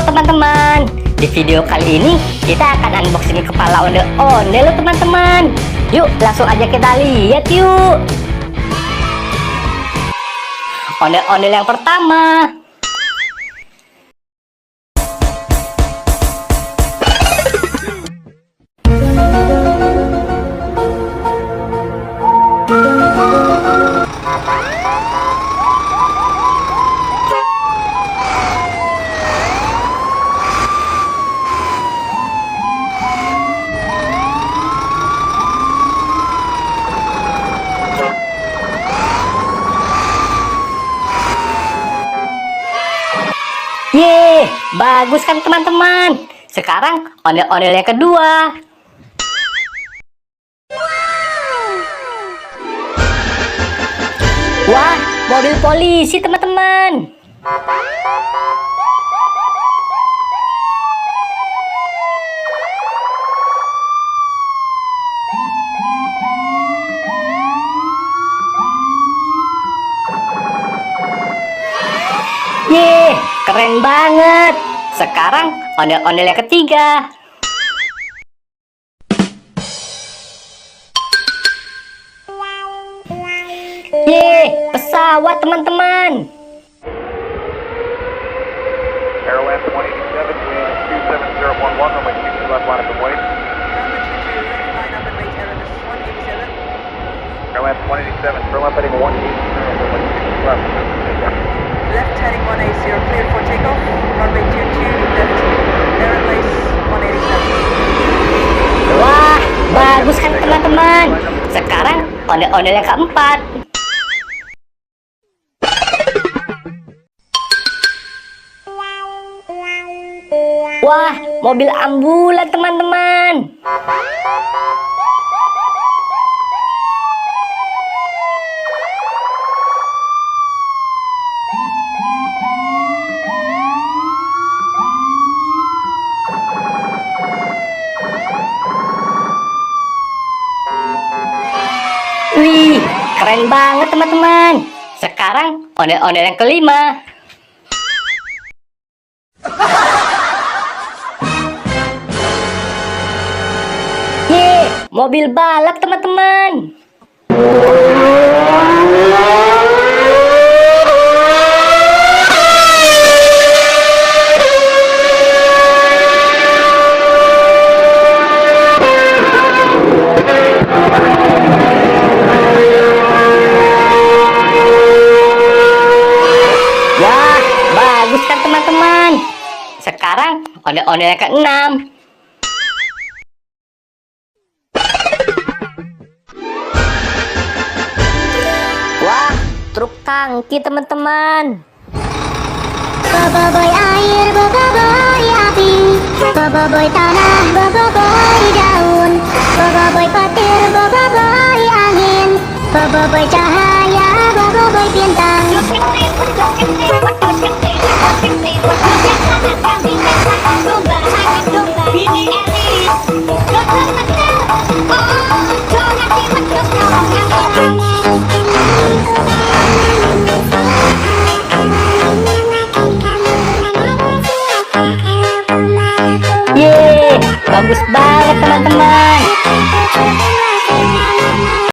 teman-teman, di video kali ini kita akan unboxing kepala ondel-ondel teman-teman. Yuk langsung aja kita lihat yuk. Ondel-ondel yang pertama. Yeay, bagus kan teman-teman. Sekarang ondel-ondel yang kedua. Wah, mobil polisi teman-teman. Yeay, keren banget. Sekarang ondel-ondel yang ketiga. Yeay, pesawat teman-teman. Airline 187, wind 27011, runway 22 left line of the way. Airline 187, turn left heading 180, runway 22 left. Left heading 180, clear for takeoff. Runway 22 left. Airplanes 187. Wah, bagus kan teman-teman. Sekarang ondel-ondel yang keempat. Wah, mobil ambulan teman-teman. Wih, keren banget teman-teman. Sekarang ondel-ondel yang kelima. Yeay, mobil balap teman-teman. Wah, bagus kan teman-teman. Sekarang ondel-ondel yang keenam. Wah, truk tangki teman-teman. Boboiboy air, boboiboy api, boboiboy tanah, boboiboy daun, boboiboy petir, boboiboy angin, boboiboy cahaya.